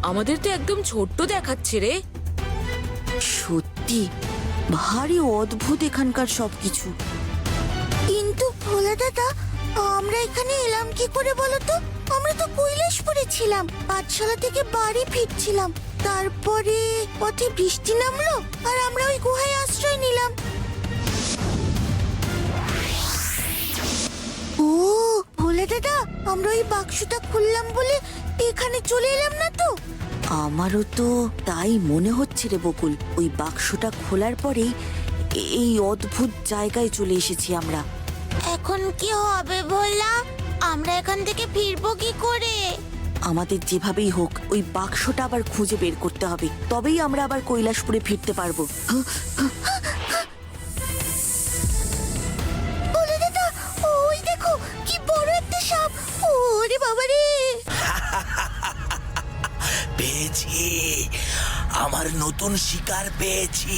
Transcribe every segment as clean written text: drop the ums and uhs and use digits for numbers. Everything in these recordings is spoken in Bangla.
আমাদের তো একদম ছোট্ট দেখাচ্ছে রে। সত্যি ভারী অদ্ভুত এখানকার সবকিছু। কিন্তু ভোলা দাদা, আমরা এখানে এলাম কি করে বলো তো? আমরা তো কৈলাসপুরে ছিলাম, পাঠশালা থেকে বাড়ি ফিরছিলাম, তারপরে পথে বৃষ্টি নামলো আর আমরা ওই গুহায় আশ্রয় নিলাম। ও ভোলা দাদা, আমরা ওই বাক্সটা খুললাম বলে এখানে চলে এলাম না তো? আমারও তো তাই মনে হচ্ছে রে বকুল। ওই বাক্সটা খোলার পরেই এই অদ্ভুত জায়গায় চলে এসেছি আমরা। এখন কি হবে ভোলা? আমরা এখান থেকে ফিরবো কি করে? আমাদের যেভাবেই হোক ওই বাক্সটা আবার খুঁজে বের করতে হবে, তবেই আমরা আবার কৈলাসপুরে ফিরতে পারবো। ওরে দাদা, ওই দেখো কি বড় একটা সাপ! ওরে বাবা রে! পেয়েছি, আমার নতুন শিকার পেয়েছি।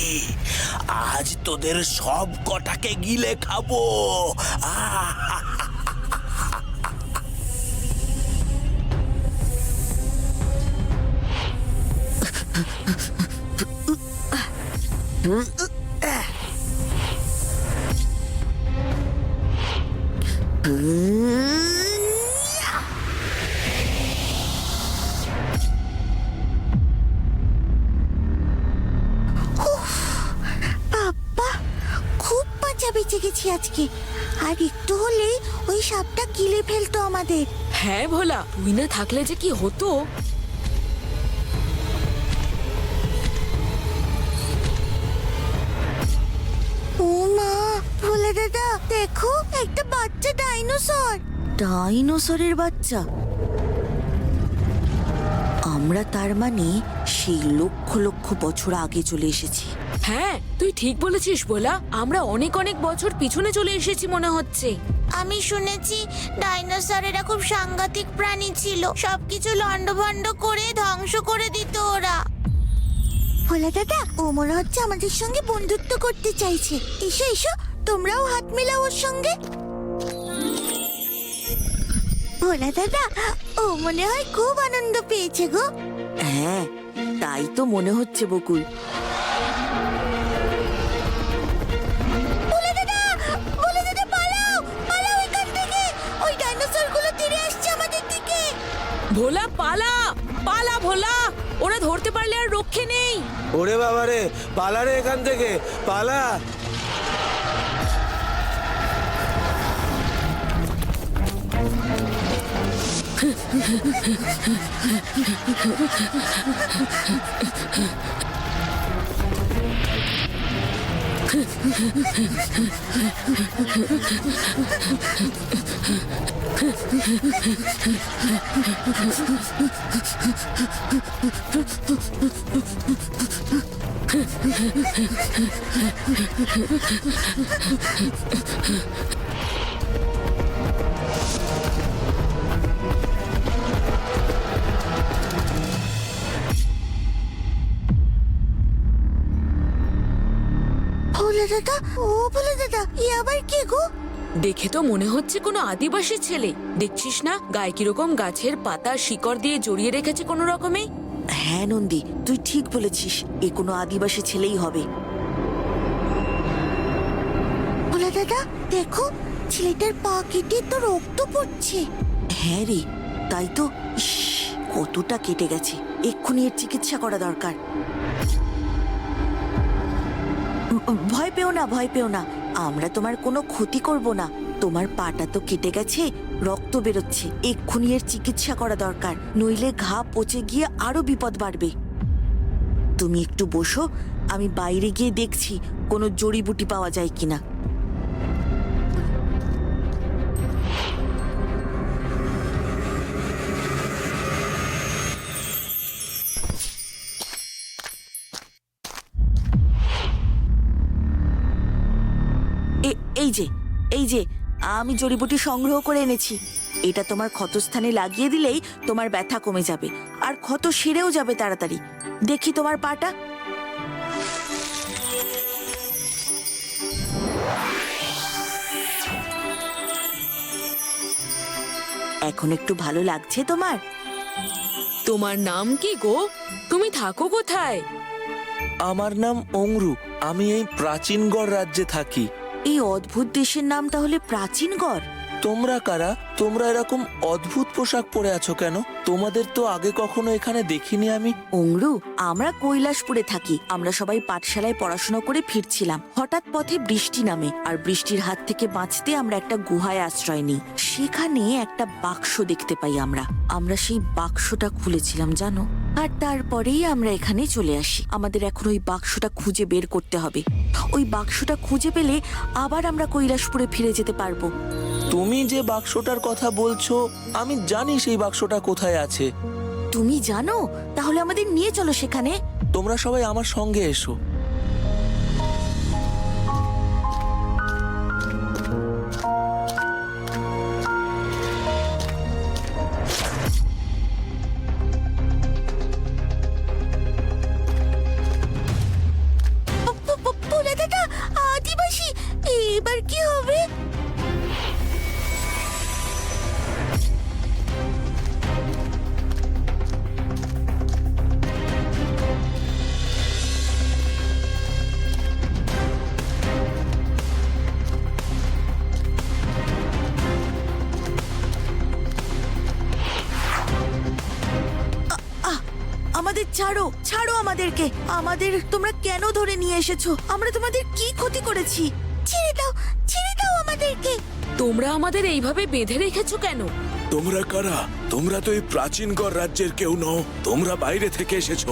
আজ তোদের সব কটাকে গিলে খাবো। বাবা, খুব বাঁচা বেঁচে গেছি আজকে। আর একটু হলেই ওই সাপটা গিলে ফেলতো আমাদের। হ্যাঁ ভোলা, তুই না থাকলে যে কি হতো। ও মা, ভোলা দাদা দেখো, একটা বাচ্চা ডাইনোসর। ডাইনোসরের বাচ্চা? আমরা তার মানে সেই লক্ষ লক্ষ বছর আগে চলে এসেছি। হ্যাঁ তুই ঠিক বলেছিস ভোলা, আমরা অনেক অনেক বছর পিছনে চলে এসেছি মনে হচ্ছে। আমি শুনেছি ডাইনোসরেরা খুব সাংঘাতিক প্রাণী ছিল, সবকিছু লন্ডভন্ড করে ধ্বংস করে দিত ওরা। ভোলা দাদা, ও মনে হচ্ছে আমাদের সঙ্গে বন্ধুত্ব করতে চাইছে। এসো এসো, তোমরাও হাত মেলাও ওর সঙ্গে। ভোলা দাদা, ও মনে হয় খুব আনন্দ পেয়েছে গো। হ্যাঁ, তাই তো মনে হচ্ছে বকুল। ভোলা দাদা, ভোলা দাদা পালাও, পালাও এখান থেকে! ওই ডাইনোসরগুলো তীরে আসছে আমাদের দিকে। ভোলা পালা, পালা ভোলা, ওরা ধরতে পারলে আর রক্ষে নেই। ওরে বাবা রে, পালা রে এখান থেকে, পালা! ভোলা দাদা, ও ভোলা দাদা, এ আবার কে গো? দেখে তো মনে হচ্ছে কোনো আদিবাসী ছেলে। দেখছিস না গায়ে কিরকম গাছের পাতা শিকড় দিয়ে জড়িয়ে রেখেছে কোনো রকমে। হ্যাঁ নন্দী, তুই ঠিক বলেছিস, এ কোনো আদিবাসী ছেলেই হবে। ভোলা দাদা দেখো, ছেলেটার পা কেটে তো রক্ত পড়ছে। হ্যাঁ রে, তাই তো। ইস, কতটা কেটে গেছে, এক্ষুনি এর চিকিৎসা করা দরকার। ভয় পেও না, ভয় পেও না, আমরা তোমার কোনো ক্ষতি করব না। তোমার পাটা তো কেটে গেছে, রক্ত বেরোচ্ছে, এক্ষুনি এর চিকিৎসা করা দরকার, নইলে ঘা পচে গিয়ে আরো বিপদ বাড়বে। তুমি একটু বসো, আমি বাইরে গিয়ে দেখছি কোনো জড়িবুটি পাওয়া যায় কিনা। এই যে, এই যে, আমি জড়িবুটি সংগ্রহ করে এনেছি। এটা তোমার ক্ষতস্থানে লাগিয়ে দিলেই তোমার ব্যথা কমে যাবে, আর ক্ষত সেরেও যাবে তাড়াতাড়ি। দেখি তোমার পাটা। এখন একটু ভালো লাগছে তোমার? তোমার নাম কি গো? তুমি থাকো কোথায়? আমার নাম অংরু। আমি এই প্রাচীনগড় রাজ্যে থাকি। এই অদ্ভুত দেশের নাম তাহলে প্রাচীনগড়? তোমরা কারা? তোমরা এরকম অদ্ভুত পোশাক পরে আছো কেন? তোমাদের তো আগে কখনো এখানে দেখিনি আমি। অংরু, আমরা কৈলাসপুরে থাকি। আমরা সবাই পাঠশালায় পড়াশোনা করে ফিরছিলাম। হঠাৎ পথে বৃষ্টি নামে, আর বৃষ্টির হাত থেকে বাঁচতে আমরা একটা গুহায় আশ্রয় নিই। সেখানে একটা বাক্স দেখতে পাই আমরা। আমরা সেই বাক্সটা খুলেছিলাম জানো, আর তারপরেই আমরা এখানে চলে আসি। আমাদের এখন ওই বাক্সটা খুঁজে বের করতে হবে। ওই বাক্সটা খুঁজে পেলে আবার আমরা কৈলাসপুরে ফিরে যেতে পারবো। তুমি যে বাক্সটার কথা বলছো, আমি জানি সেই বাক্সটা কোথায় আছে। তুমি জানো? তাহলে আমাদের নিয়ে চলো সেখানে। তোমরা সবাই আমার সঙ্গে এসো। পোলা দাদা, আদিবাসী, এবার কি হবে? আমাদের ছাড়ো, ছাড়ো আমাদেরকে। আমাদের তোমরা কেন ধরে নিয়ে এসেছো? আমরা তোমাদের কি ক্ষতি করেছি? ছেড়ে দাও, ছেড়ে দাও আমাদেরকে। তোমরা আমাদের এইভাবে বেঁধে রেখেছো কেন? তোমরা কারা? তোমরা তো এই প্রাচীনগড় রাজ্যের কেউ নও। তোমরা বাইরে থেকে এসেছো।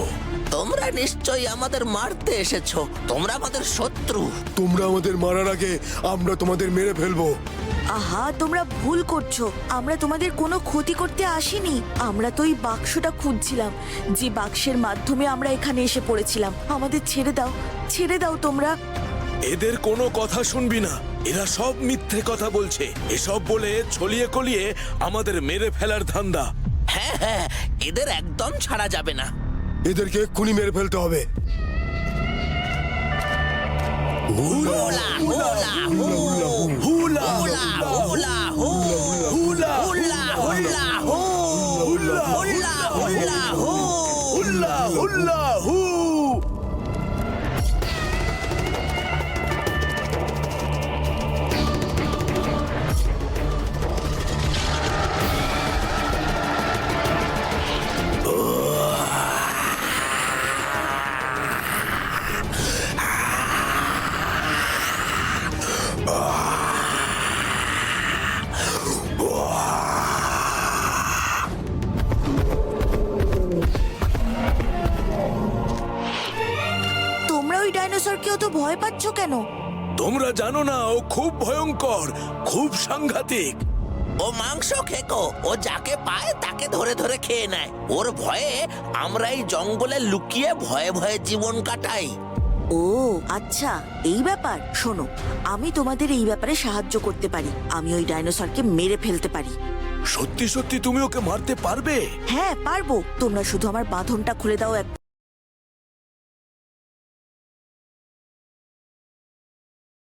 তোমরা নিশ্চয়ই আমাদের মারতে এসেছো। তোমরা আমাদের শত্রু। তোমরা আমাদের মারার আগে আমরা তোমাদের মেরে ফেলবো। আহা, তোমরা ভুল করছো। আমরা তোমাদের কোনো ক্ষতি করতে আসিনি। আমরা তো ওই বাক্সটা খুঁজছিলাম, যে বাক্সের মাধ্যমে আমরা এখানে এসে পড়েছিলাম। আমাদের ছেড়ে দাও, ছেড়ে দাও তোমরা। এদের কোনো কথা শুনবি না। এরা সব মিথ্যে কথা বলছে। এসব বলে ছলিয়ে কলিয়ে আমাদের মেরে ফেলার ধান্দা। হ্যাঁ হ্যাঁ, এদের একদম ছাড়া যাবে না। এদেরকে এক্ষুনি মেরে ফেলতে হবে। হুলা হুলা হু, হুলা হুলা হুলা হু, হুলা হুলা হুলা হু, হুলা হুলা হু। হুল্লা হুল্লা হু। তোমরা ওই ডাইনোসরকেও তো ভয় পাচ্ছ কেন? তোমরা জানো না ও খুব ভয়ঙ্কর, খুব সাংঘাতিক। ও মাংস খেকো। ও যাকে পায় তাকে ধরে ধরে খেয়ে নেয়। ওর ভয়ে আমরা এই জঙ্গলে লুকিয়ে ভয়ে ভয়ে জীবন কাটাই। ও আচ্ছা, এই ব্যাপার। শোনো, আমি তোমাদের এই ব্যাপারে সাহায্য করতে পারি। আমি ওই ডাইনোসরকে মেরে ফেলতে পারি। সত্যি সত্যি তুমি ওকে মারতে পারবে? হ্যাঁ পারবো। তোমরা শুধু আমার বাঁধনটা খুলে দাও।